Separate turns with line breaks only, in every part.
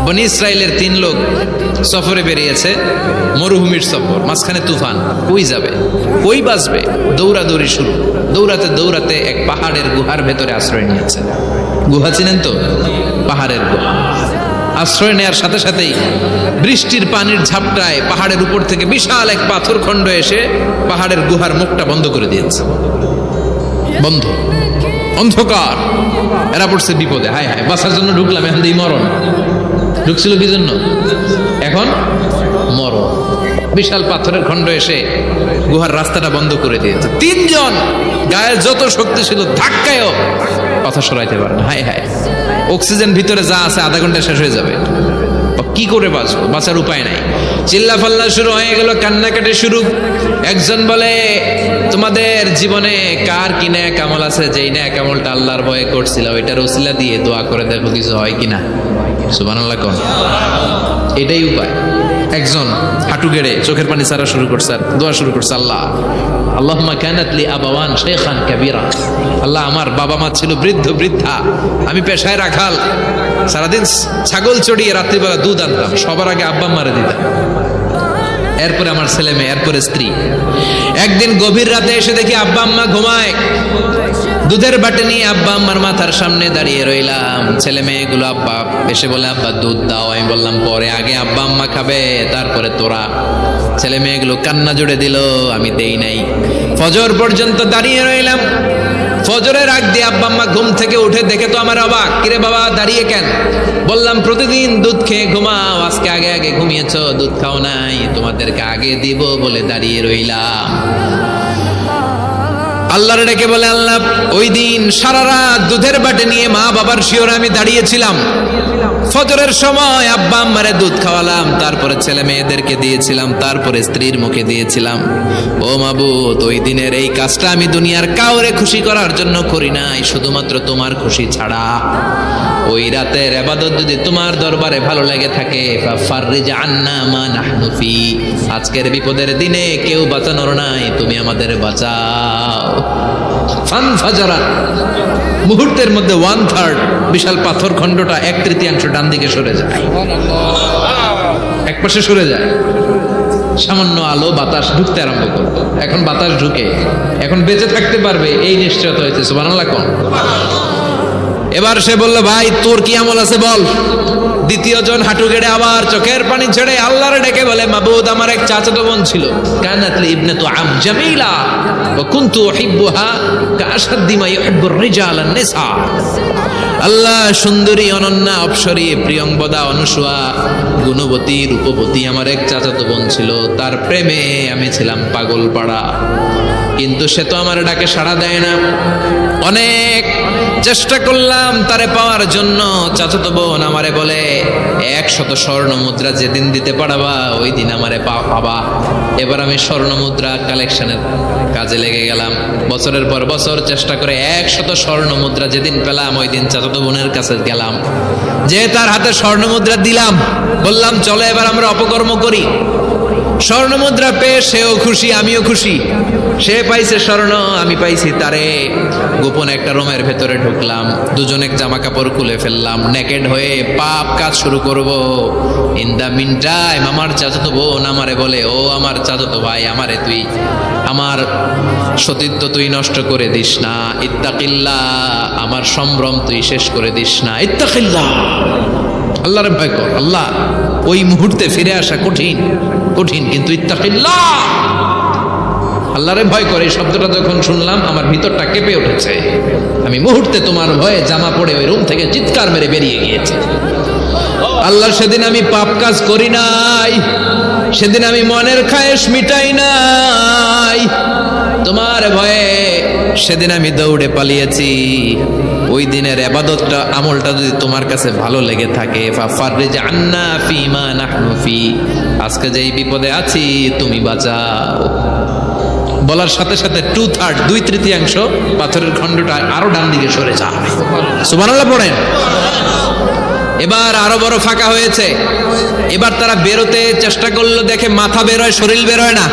বনি ইসরায়েলের 3 লোক সফরে বেরিয়েছে, মরুভূমির সফর, মাঝখানে তুফান। কই যাবে, কই বাঁচবে? দৌড়াদৌড়ি শুরু। দৌড়াতে দৌড়াতে এক পাহাড়ের গুহার ভেতরে আশ্রয় নিয়েছে। গুহা চিনেন তো? পাহাড়ের গুহা। আশ্রয় নেওয়ার সাথে সাথেই বৃষ্টির পানির ঝাপটায় পাহাড়ের উপর থেকে বিশাল এক পাথর খণ্ড এসে পাহাড়ের গুহার মুখটা বন্ধ করে দিয়েছে। বন্ধ, অন্ধকার। এরা পড়ছে বিপদে। হায় হায়, বাঁচার জন্য ঢুকলাম, এখন দিই মরণ। ঢুকছিল কি জন্য? এখন মরণ। বিশাল পাথরের খণ্ড এসে গুহার রাস্তাটা বন্ধ করে দিয়েছে। 3 জন গায়ে যত শক্তি ছিল ধাক্কায়ও কথা সরাইতে পারে না। হায় হায়, অক্সিজেন ভিতরে যা আছে আধা ঘন্টা শেষ হয়ে যাবে। কি করে বাঁচবো? বাঁচার উপায় নাই। চিল্লা ফাল্লা শুরু হয়ে গেল, কান্নাকাটি শুরু। একজন বলে, তোমাদের জীবনে কার কি নেক আমল আছে? যেই নেক আমলটা আল্লাহর ভয়ে করছিল ওইটার ওসিলা দিয়ে দোয়া করে দেখো কিছু হয় কিনা। সুবহানাল্লাহ কোন? এটাই উপায়। একজন হাঁটু গেড়ে চোখের পানি ছাড়া শুরু করছে, আর দোয়া শুরু করছে, আল্লাহ আল্লাহুম্মা কানাত লি আবাওয়ান শাইখান কাবীরা। আল্লাহ, আমার বাবা মা ছিল বৃদ্ধ বৃদ্ধা, আমি পেশায় রাখাল, সারাদিন ছাগল চড়িয়ে রাত্রিবেলা দুধ আনতাম, সবার আগে আব্বা মারে দিতাম, এরপরে আমার ছেলে মেয়ে, এরপরে স্ত্রী। একদিন গভীর রাতে এসে দেখি আব্বা আম্মা ঘুমায়। দুধের বাটি নিয়ে আব্বা আম্মার মাথার সামনে দাঁড়িয়ে রইলাম। ছেলে মেয়েগুলো আব্বা এসে বলে, আব্বা দুধ দাও। আমি বললাম পরে, আগে আব্বা আম্মা খাবে, তারপরে তোরা। ছেলে মেয়েগুলো কান্না জুড়ে দিল, আমি দেই নাই। ফজর পর্যন্ত দাঁড়িয়ে রইলাম। ফজরের আগ দিয়ে আব্বা আম্মা ঘুম থেকে উঠে দেখে তো আমার অবাক। কিরে বাবা, দাঁড়িয়ে কেন? বললাম প্রতিদিন দুধ খেয়ে ঘুমাও, আজকে আগে আগে ঘুমিয়েছো, দুধ খাও নাই, তোমাদেরকে আগে দিব বলে দাঁড়িয়ে রইলাম। আল্লাহর ডেকে বলে, আল্লাহ ওই দিন সারা রাত দুধের বাটি নিয়ে মা বাবার শিওরে আমি দাঁড়িয়েছিলাম। ফজরের সময় আব্বা আম্মারে দুধ খাওয়ালাম, তারপরে ছেলে মেয়েদেরকে দিয়েছিলাম, তারপরে স্ত্রীর মুখে দিয়েছিলাম। ও মাবুদ, ওই দিনের এই কাজটা আমি দুনিয়ার কাউরে খুশি করার জন্য করি নাই, শুধুমাত্র তোমার খুশি ছাড়া। ওই রাতের ইবাদত যদি তোমার দরবারে ভালো লেগে থাকে, ফাফাররিজ আন্না মা নাহনু ফি, আজকের বিপদের দিনে কেউ বাঁচানোর নাই, তুমি আমাদের বাঁচাও। ফানফাজারাত, মুহূর্তের মধ্যে 1/3 বিশাল পাথর খণ্ডটা 1/3 ডান দিকে সরে যায়, এক পাশে সরে যায়। সামান্য আলো বাতাস ঢুকতে আরম্ভ করলো। এখন বাতাস ঢুকে এখন বেঁচে থাকতে পারবে এই নিশ্চয়তা হয়েছে। সুবহানাল্লাহ কোন? এবার সে বলল, ভাই তোর কি আমল আছে বল। দ্বিতীয় জন হাঁটু গেড়ে আবার চোখের পানি ছেড়ে আল্লাহর ডেকে বলে, মাবুদ আমার এক চাচাতো বোন ছিল, কানাত লি ইবনাতু আম জামিলা ওয়া কুনতু উহিব্বুহা কাআশাদ্দি মা ইউহিব্বুর রিজাল আন-নিসা। আল্লাহ, সুন্দরী, অনন্যা, অপসরী, প্রিয়ংবদা, অনুসুয়া, গুণবতী, রূপবতী আমার এক চাচাতো বোন ছিল, তার প্রেমে আমি ছিলাম পাগল পাড়া, কিন্তু সে তো আমার ডাকে সাড়া দেয় না। অনেক চেষ্টা করলাম তারে পাওয়ার জন্য। চাচাতো বোন আমারে বলে, 100 স্বর্ণ মুদ্রা যেদিন দিতে পারবা ওই দিন আমারে পাবা। এবার আমি স্বর্ণ মুদ্রা কালেকশনের কাজে লেগে গেলাম। বছরের পর বছর চেষ্টা করে 100 স্বর্ণ মুদ্রা যেদিন পেলাম ওই দিন চাচাতো বোনের কাছে গেলাম, যে তার হাতে স্বর্ণ মুদ্রা দিলাম, বললাম চলো এবার আমরা অপকর্ম করি। স্বর্ণ মুদ্রা পেয়ে সেও খুশি, আমিও খুশি। সে পাইছে স্বর্ণ, আমি পাইছি তারে। গোপন একটা রুমের ভেতরে ঢুকলাম, দুজনে জামা কাপড় খুলে ফেললাম, নেকেড হয়ে পাপ কাজ শুরু করব। ইন দা মিন টাইম আমার চাচাতো বোন আমারে বলে, ও আমার চাচাতো ভাই, আমারে তুই আমার সতীত্ব তুই নষ্ট করে দিস না, ইত্তাকিল্লাহ, আমার সম্ভ্রম তুই শেষ করে দিস না, ইত্তাকিল্লাহ, আল্লাহর ভয় কর। আল্লাহ, ওই মুহূর্তে ফিরে আসা কঠিন কঠিন, কিন্তু ইত্তাকিল্লাহ, আল্লাহরে ভয় করে। এই শব্দটা যখন শুনলাম আমার ভিতরটা কেঁপে উঠেছে। আমি মুহূর্তে তোমার ভয়ে জামা পড়ে ওই রুম থেকে চিৎকার মেরে বেরিয়ে গিয়েছি। আল্লাহ, সেদিন আমি পাপ কাজ করি নাই, সেদিন আমি মনের খায়েশ মিটাই নাই, তোমার ভয়ে সেদিন আমি দৌড়ে পালিয়েছি। ওই দিনের ইবাদতটা আমলটা যদি তোমার কাছে ভালো লেগে থাকে, ফাফাররিজ আন্না ফিমা নাহনু ফি, আজকে যেই বিপদে আছি তুমি বাঁচাও। বলার সাথে সাথে 2/3 2/3 পাথরের খণ্ডটা আরো ডান দিকে সরে যায়। সুবহানাল্লাহ পড়েন। এবার আরো বড় ফাঁকা হয়েছে। এবার তারা বেরোতে চেষ্টা করলো, দেখে মাথা বেরোয়, শরীর বেরোয় না,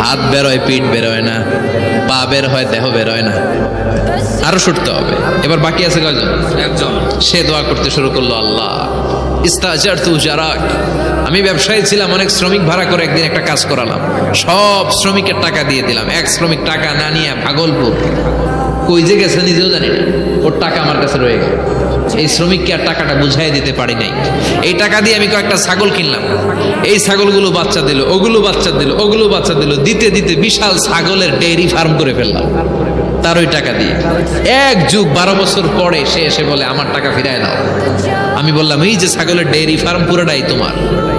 হাত বেরোয়, পিঠ বেরোয় না, পা বের হয়, দেহ বেরোয় না, আরো ছুটতে হবে। এবার বাকি আছে কয়জন? একজন। সে দোয়া করতে শুরু করলো, আল্লাহ ইস্তাজারতু উজারাক, আমি ব্যবসায়ী ছিলাম, অনেক শ্রমিক ভাড়া করে একদিন একটা কাজ করালাম, সব শ্রমিকের টাকা দিয়ে দিলাম। এক শ্রমিক টাকা না নিয়ে ভাগলপুর কই যে গেছে নিজেও জানি না, ওর টাকা আমার কাছে রয়ে গেল। এই শ্রমিককে আর টাকাটা বুঝাই দিতে পারি নাই। এই টাকা দিয়ে আমি কয়েকটা ছাগল কিনলাম, এই ছাগলগুলো বাচ্চা দিল, ওগুলো বাচ্চা দিল, ওগুলো বাচ্চা দিল, দিতে দিতে বিশাল ছাগলের ডেইরি ফার্ম করে ফেললাম তার ওই টাকা দিয়ে। এক যুগ 12 বছর পরে সে এসে বলে আমার টাকা ফিরায় দাও। আমি বললাম এই যে ছাগলের ডেইরি ফার্ম পুরোটাই তোমার।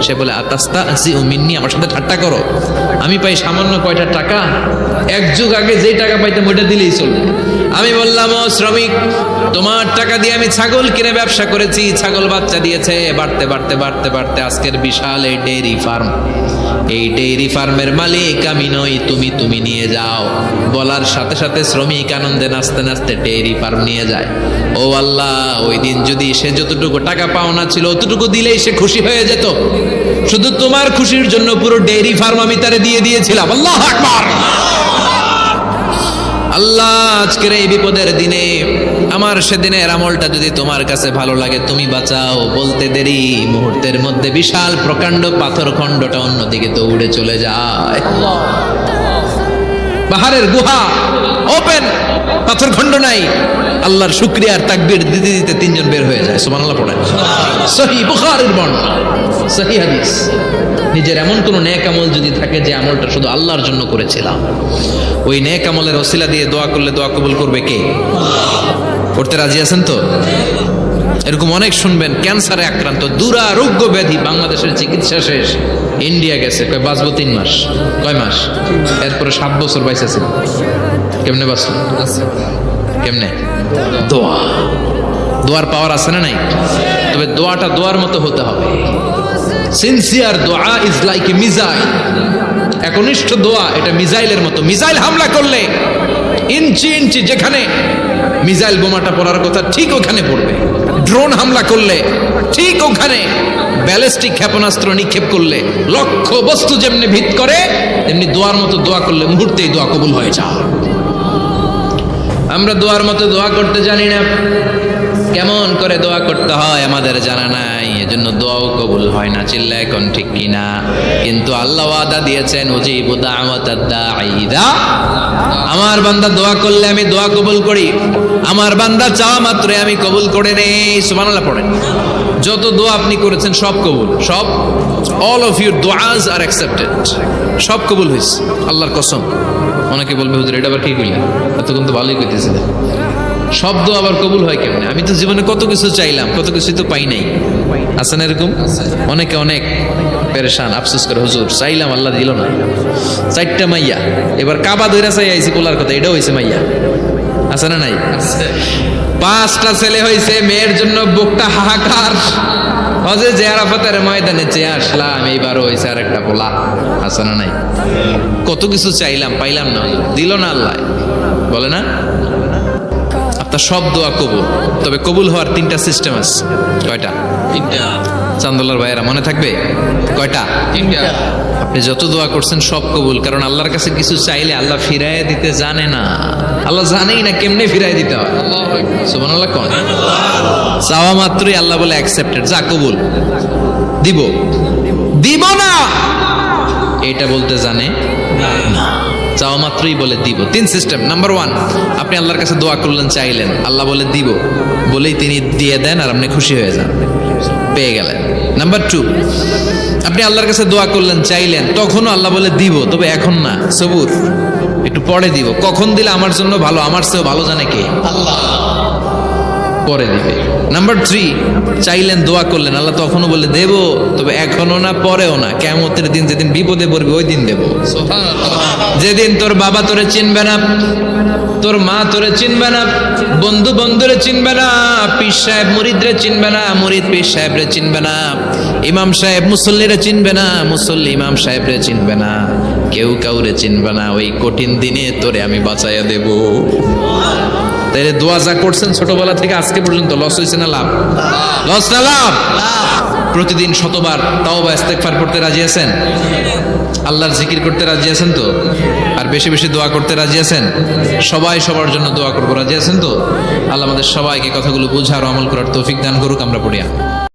সে বলে আতাস্তা আসি ও মিন্নি, আমার সাথে ঠাট্টা করো? আমি পাই সামান্য কয়টা টাকা, এক যুগ আগে যেই টাকা পাইতাম ওইটা দিলেই চলবে। আমি বললাম ও শ্রমিক, তোমার টাকা দিয়ে আমি ছাগল কিনে ব্যবসা করেছি, ছাগল বাচ্চা দিয়েছে, বাড়তে বাড়তে বাড়তে বাড়তে আজকের বিশাল এই ডেইরি ফার্ম। এই ডেইরি ফার্মের মালিক আমি নই, তুমি নিয়ে যাও। বলার সাথে সাথে শ্রমিক আনন্দে নাচতে নাচতে ডেইরি ফার্ম নিয়ে যায়। ও আল্লাহ, ওই দিন যদি সে যতটুকু টাকা পাওনা ছিল অতটুকু দিলেই সে খুশি হয়ে যেত। শুধু তোমার খুশির জন্য পুরো ডেইরি ফার্ম আমি তারে দিয়ে দিয়েছিলাম। আল্লাহু আকবার। আল্লাহ, আজকের এই বিপদের দিনে আমার সেদিনের আমলটা যদি তোমার কাছে ভালো লাগে তুমি বাঁচাও। বলতে দেরি, মুহূর্তের মধ্যে বিশাল প্রকাণ্ড পাথর খণ্ডটা অন্যদিকে তো উড়ে চলে যায়। পাহাড়ের গুহা ওপেন, পাথর খণ্ড নাই। আল্লাহর শুকরিয়া আর তাকবীর দিতে দিতে 3 জন বের হয়ে যায়। সুবহানাল্লাহ পড়েন। সহিহ বুখারীর বর্ণনা, সহিহ হাদিস। নিজের এমন কোন নেক আমল যদি থাকে যে আমলটা শুধু আল্লাহর জন্য করেছিলাম, ওই নেক আমলের ওসিলা দিয়ে দোয়া করলে দোয়া কবুল করবে কে? করতে রাজি আছেন তো? এরকম অনেক শুনবেন ক্যান্সারে আক্রান্ত, দুরারোগ্য ব্যাধি, বাংলাদেশের চিকিৎসা শেষ, ইন্ডিয়া গেছে, কয় বাঁচবো 3 মাস। কয় মাস? এরপরে 7 বছর বাইসেছে। কেমনে বাঁচলো? কেমনে? দোয়া। দোয়ার পাওয়ার আছে না নাই? তবে দোয়াটা দোয়ার মতো হতে হবে। সিনসিয়ার দোয়া ইজ লাইক এ মিসাইল। একনিষ্ঠ দোয়া এটা মিসাইলের মতো। মিসাইল হামলা করলে ইঞ্চি ইঞ্চি যেখানে মিসাইল বোমাটা পড়ার কথা ঠিক ওখানে পড়বে। ড্রোন হামলা করলে ঠিক ওখানে, ব্যালিস্টিক ক্ষেপণাস্ত্র নিক্ষেপ করলে লক্ষ্য বস্তু যেমনি ভিত করে, তেমনি দোয়ার মতো দোয়া করলে মুহূর্তেই দোয়া কবুল হয়ে যায়। আমরা দোয়ার মতো দোয়া করতে জানি না, কেমন করে দোয়া করতে হয় আমাদের জানা নাই, এজন্য দোয়াও কবুল হয় না। চিল্লা এখন ঠিক কিনা? কিন্তু আল্লাহ ওয়াদা দিয়েছেন উজিবু দাওয়াতাদ দাঈ ইযা, আমার বান্দা দোয়া করলে আমি দোয়া কবুল করি, আমার বান্দা চাওয়া মাত্রই আমি কবুল করে নেই। সুবহানাল্লাহ পড়েন। যত দোয়া আপনি করেছেন সব কবুল, সব, অল অফ ইউর দোয়াজ আর অ্যাকসেপ্টেড, সব কবুল হয়েছে আল্লাহর কসম। অনেকে বলবে হুজুর এটা আবার কি কইলেন, এতক্ষণ তো ভালোই কইতেছিলেন। শব্দ আবার কবুল হয় কেমনে? আমি তো জীবনে কত কিছু চাইলাম, কত কিছু তো পাই নাই। আছে না এরকম? অনেকে অনেক পেরেশান, আফসোস করে হুজুর চাইলাম আল্লাহ দিল না। 4টা মাইয়া, এবার কাবা ধইরা চাই আইছি পোলার কথা, এটাও হয়েছে মাইয়া। আছে না নাই? 5টা ছেলে হয়েছে, মেয়ের জন্য বুকটা হাহাকার। হজে যে আরাফাতের ময়দানে চেয়ে আসলাম, এইবারও হয়েছে আর একটা পোলা। আছে না নাই? কত কিছু চাইলাম, পাইলাম না, দিল না আল্লাহ। বলে না আপনার সব দোয়া কবুল, তবে কবুল হওয়ার 3টা সিস্টেম আছে। কয়টা? 3টা। চান্দুল্লাহর ভাইয়েরা মনে থাকবে? কয়টা? 3টা। আপনি যত দোয়া করছেন সব কবুল, কারণ আল্লাহর কাছে কিছু চাইলে আল্লাহ ফিরায় দিতে জানে না। আল্লাহ জানেই না কেমনে ফিরায় দিতে হয়। সুবহানাল্লাহ কোন? চাওয়া মাত্রই আল্লাহ বলে অ্যাকসেপ্টেড, যা কবুল, দিব দিব না এটা বলতে জানে না, চাওয়া মাত্রই বলে দিব। 3 সিস্টেম। নাম্বার 1, আপনি আল্লাহর কাছে দোয়া করলেন, চাইলেন, আল্লাহ বলে দিব, বলেই তিনি দিয়ে দেন আর আপনি খুশি হয়ে যান, পেয়ে গেলেন। নাম্বার 2, আপনি আল্লাহর কাছে দোয়া করলেন, চাইলেন, তখনও আল্লাহ বলে দিব, তবে এখন না, সবুর, একটু পরে দিব। কখন দিলে আমার জন্য ভালো, আমার চেয়েও ভালো জানে কে? আল্লাহ, পরে দিবে। নাম্বার 3, চাইলেন, দোয়া করলেন, আল্লাহ তখনও বলে দেব, তবে এখনো না, পরেও না, কিয়ামতের দিন যেদিন বিপদে পড়বে ওই দিন দেব। যেদিন তোর বাবা তোরে চিনবে না, তোর মা তোরে চিনবে না, বন্ধু বন্ধুরে চিনবে না, পীর সাহেব মুরিদরে চিনবে না, মুরিদ পীর সাহেবরে চিনবে না, ইমাম সাহেব মুসল্লিরে চিনবে না, মুসল্লি ইমাম সাহেবরে চিনবে না, কেউ কাউরে চিনবে না। ওই কঠিন দিনে তোরে আমি বাঁচাইয়া দেব। তাই দোয়া যা করছেন ছোটবেলা থেকে আজকে পর্যন্ত, লস হয়েছে না লাভ? লস না লাভ? প্রতিদিন শতবার তাওবা ইস্তেগফার করতে রাজি আছেন? আল্লাহর জিকির করতে রাজি আছেন তো? আর বেশি বেশি দোয়া করতে রাজি আছেন? সবাই সবার জন্য দোয়া করবো, রাজি আছেন তো? আল্লাহ আমাদের সবাইকে কথাগুলো বোঝার ও আমল করার তৌফিক দান করুক। আমরা পড়িয়া